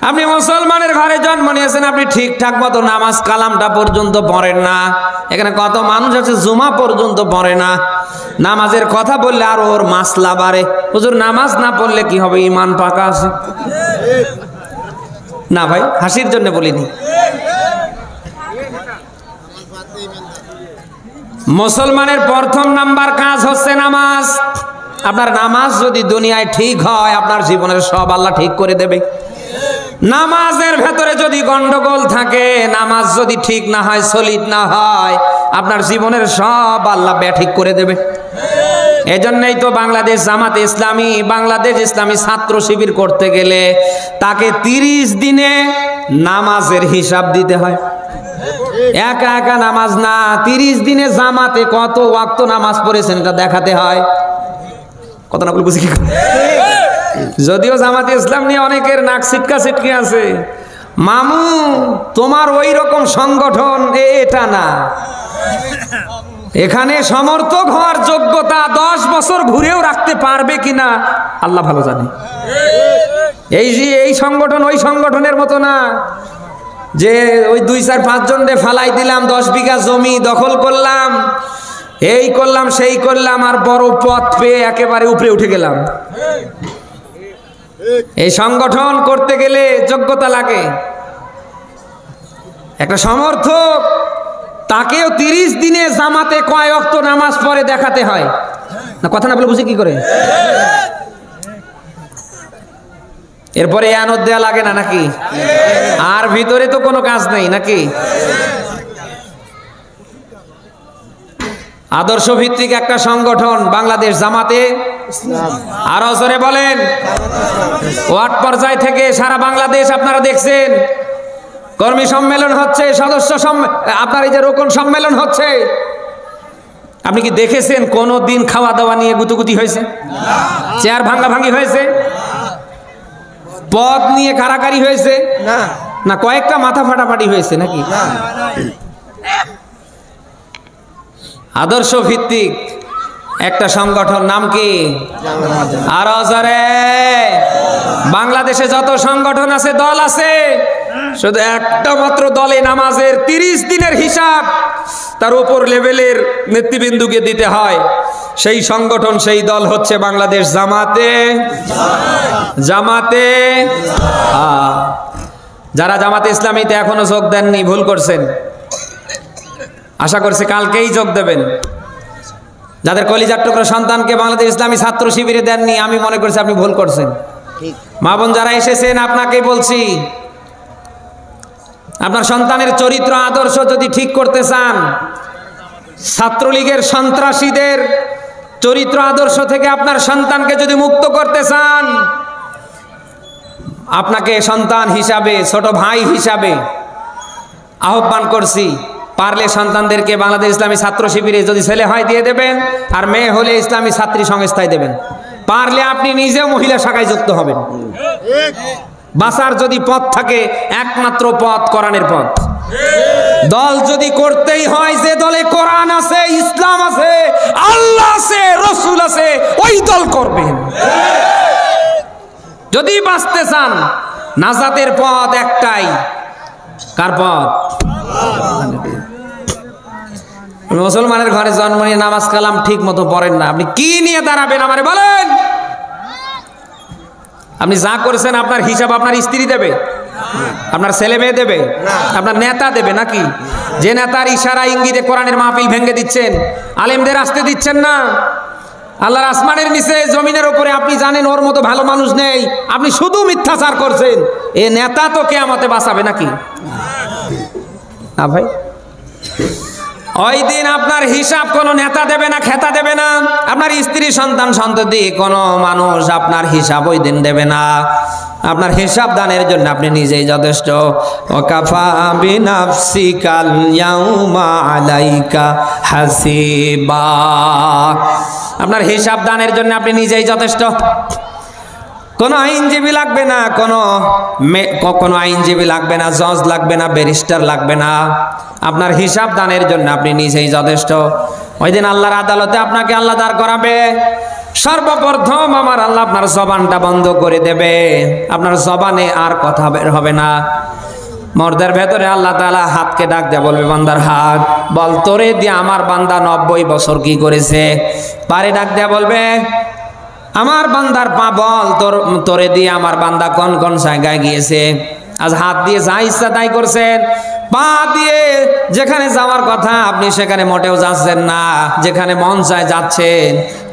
আপনি মুসলমানের ঘরে জন্ম নিয়েছেন, আপনি ঠিকঠাক মতো নামাজ কালামটা পর্যন্ত পড়েন না। এখানে কত মানুষ আছে জুমা পর্যন্ত পড়ে না। নামাজের কথা বললে আর ওর মাসলা বাড়ে, হুজুর নামাজ না পড়লে কি হবে, ঈমান পাকা আছে না? ভাই হাসির জন্য বলিনি। মুসলমানের প্রথম নাম্বার কাজ হচ্ছে নামাজ। আপনার নামাজ যদি দুনিয়ায় ঠিক হয়, আপনার জীবনের সব আল্লাহ ঠিক করে দেবে। নামাজের ভেতরে যদি গন্ডগোল থাকে, নামাজ যদি ঠিক না হয়, সলিড না হয়, আপনার জীবনের সব আল্লাহ ব্যাঠিক করে দেবে। এজন্যই তো বাংলাদেশ জামাতে ইসলামী, বাংলাদেশ ইসলামী ছাত্র শিবির করতে গেলে তাকে 30 দিনে নামাজের হিসাব দিতে হয়। একা একা নামাজ না, 30 দিনে জামাতে কত ওয়াক্ত নামাজ পড়েছেন এটা দেখাতে হয়। কত না বলে বুঝি কি? যদিও জামাতে ইসলাম নিয়ে অনেকের নাক ছিটকা ছিটকে আছে, মামু তোমার ওই রকম সংগঠন এটা না, এখানে সমর্থক হওয়ার যোগ্যতা 10 বছর ঘুরেও রাখতে পারবে কিনা আল্লাহ ভালো জানে। এই সংগঠন ওই সংগঠনের মতো না যে ওই 2, 4, 5 জন রে ফালাই দিলাম, 10 বিঘা জমি দখল করলাম, এই করলাম সেই করলাম, আর বড় পথ পেয়ে একেবারে উপরে উঠে গেলাম। এই সংগঠন করতে গেলে যোগ্যতা লাগে। একটা সমর্থক তাকেও 30 দিনে জামাতে কয় ওয়াক্ত নামাজ পড়ে দেখাতে হয় না? কথা না বলে বুঝে কি করে? এরপরে আনত দেয়া লাগে না নাকি? আর ভিতরে তো কোনো কাজ নেই নাকি? আদর্শ ভিত্তিক একটা সংগঠন বাংলাদেশ জামাতে আরো জোরে বলেন। ওয়ার্ড পর্যায় থেকে সারা বাংলাদেশ আপনারা দেখছেন কর্মী সম্মেলন হচ্ছে, সদস্য আপনার এই যে রোকন সম্মেলন হচ্ছে, আপনি কি দেখেছেন কোন দিন খাওয়া দাওয়া নিয়ে গুতুগুতি হয়েছে? চেয়ার ভাঙ্গাভাঙ্গি হয়েছে? পদ নিয়ে কারাকারি হয়েছে? না কয়েকটা মাথা ফাটাফাটি হয়েছে নাকি? আদর্শ ভিত্তিক একটা সংগঠন, নাম কি? আরো জোরে। বাংলাদেশে যত সংগঠন আছে, দল আছে, শুধু একটা মাত্র দলে নামাজের 30 দিনের হিসাব তার উপর লেভেলের নেতৃবৃন্দকে দিতে হয়। সেই সংগঠন, সেই দল হচ্ছে বাংলাদেশ জামাতে। জামাতে যারা জামাতে ইসলামীতে এখনো যোগ দেননি, ভুল করছেন। আশা করছি কালকেই যোগ দেবেন। যাদের কলিজার টুকরো সন্তানকে বাংলাদেশ ইসলামী ছাত্র শিবিরে দেননি, আমি মনে করছি আপনি ভুল করছেন। মা বোন যারা এসেছেন, আপনাকেই বলছি, আপনার সন্তানের চরিত্র আদর্শ যদি ঠিক করতে চান, ছাত্রলীগের সন্ত্রাসীদের চরিত্র আদর্শ থেকে আপনার সন্তানকে যদি মুক্ত করতে চান, আপনাকে সন্তান হিসাবে, ছোট ভাই হিসাবে আহ্বান করছি, পারলে সন্তানদেরকে বাংলাদেশ ইসলামী ছাত্র শিবিরে যদি ছেলে হয় দিয়ে দেবেন, আর মেয়ে হলে ইসলামী ছাত্রী সংস্থায় দেবেন। পারলে আপনি নিজেও মহিলা শাখায় যুক্ত হবেন। বাঁচার যদি পথ থাকে, একমাত্র পথ কোরআনের পথ। দল যদি করতেই হয়, যে দলে কোরআন আছে, ইসলাম আছে, আল্লাহ আছে, রসুল আছে, ওই দল করবেন। যদি বাঁচতে চান, নাজাতের পথ একটাই। কার পথ? মুসলমানের ঘরে জন্ম নিয়ে নামাজ কালাম ঠিক মতো পড়েন না, আপনি কি নিয়ে দাঁড়াবেন আমারে বলেন? আপনি যা করেছেন আপনার হিসাব আপনার স্ত্রী দেবে, আপনার ছেলে মেয়ে দেবে, আপনার নেতা দেবে নাকি? যে নেতার ইশারা ইঙ্গিতে কোরআনের মাহফিল ভেঙে দিচ্ছেন, আলেমদের আসতে দিচ্ছেন না, আল্লাহর আসমানের নিচে জমিনের উপরে আপনি জানেন ওর মতো ভালো মানুষ নেই, আপনি শুধু মিথ্যাচার করছেন, এ নেতা তো কিয়ামতে বাঁচাবে নাকি? না ভাই, ওই দিন আপনার হিসাব কোনো নেতা দেবে না, খেতা দেবে না, আপনার স্ত্রী সন্তান সন্ততি কোনো মানুষ আপনার হিসাব ওই দিন দেবে না। আপনার হিসাব দানের জন্য আপনি নিজেই যথেষ্ট। ওয়াকাফা বিনাফসিকাল ইয়াউমা আলাইকা হাসিবা। আপনার হিসাব দানের জন্য আপনি নিজেই যথেষ্ট। কোনো আইনজীবী লাগবে না, কোনো আইনজীবী লাগবে না, জজ লাগবে না, ব্যারিস্টার লাগবে না। আপনার হিসাব দানের জন্য আপনি নিজেই যথেষ্ট। ওই দিন আল্লাহর আদালতে আপনাকে আল্লাহ দাঁড় করাবে। সর্বপ্রথম আমার আল্লাহ আপনার জবানটা বন্ধ করে দেবে, আপনার জবানে আর কথা বের হবে না। মর্দের ভেতরে আল্লাহ তাআলা হাতকে ডাক দেয়া বলবে, বান্দার হাত, বল তোরে দিয়ে আমার বান্দা 90 বছর কি করেছে। পারে ডাক দেয়া বলবে, আমার বান্দার পা বল তোরে দিয়ে আমার বান্দা কোন কোন জায়গায় গিয়েছে। আজ হাত দিয়ে যা ইচ্ছা তাই করছেন, পা দিয়ে যেখানে যাওয়ার কথা আপনি সেখানে মোটেও যাচ্ছেন না, যেখানে মন চায় যাচ্ছেন।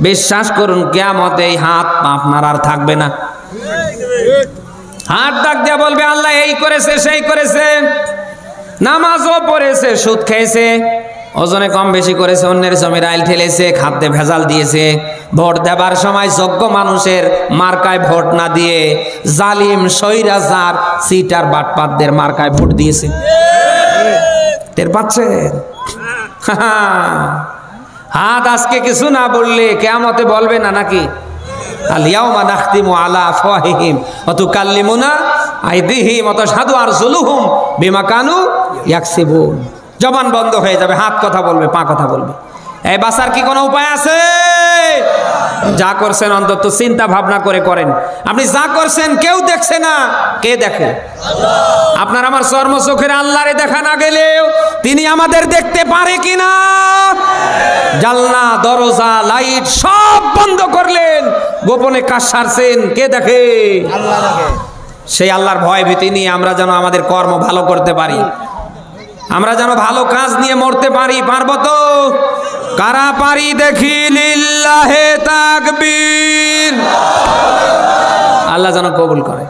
বিশ্বাস করুন, কিয়ামতে এই হাত আপনার আর থাকবে না। হাত ডাক দিয়ে বলবে, আল্লাহ এই করেছে সেই করেছে, নামাজও পড়েছে, সুদ খেয়েছে, ওজনে কম বেশি করেছে, অন্যের জমির আইল ঠেলেছে, খাদ্যে ভেজাল দিয়েছে, ভোট দেবার সময় যোগ্য মানুষের মার্কায় ভোট না দিয়ে জালিম স্বৈরাচার সিটার বাটপাতদের মার্কায় ভোট দিয়েছে। টের পাচ্ছেন? হাত আজকে কিছু না বললে কিয়ামতে বলবে না নাকি? আল ইয়াউমা নাখতিমু আলা আফওয়াহিহিম ওয়া তুকাল্লিমুনা আইদিহিম ওয়া তাশহাদু আরজুলুহুম বিমা কানু ইয়াকসিবুন। জবান বন্ধ হয়ে যাবে, হাত কথা বলবে, পা কথা বলবে। এই বাঁচার কি কোনো উপায় আছে? যা করছেন অন্তত চিন্তা ভাবনা করে করেন। আপনি যা করছেন কেউ দেখছে না, কে দেখে? আপনার আমার চর্মচোখের আল্লাহরে দেখা না গেলেও তিনি আমাদের দেখতে পারে কিনা? জানলা দরজা লাইট সব বন্ধ করলেন, গোপনে কাজ সারছেন, কে দেখে? আল্লাহ দেখে। সেই আল্লাহর ভয় ভীতি নিয়ে আমরা যেন আমাদের কর্ম ভালো করতে পারি, আমরা যেন ভালো কাজ নিয়ে মরতে পারি। পারবো তো? কারা পারি দেখি? লিল্লাহে তাকবীর। আল্লাহ যেন কবুল করে।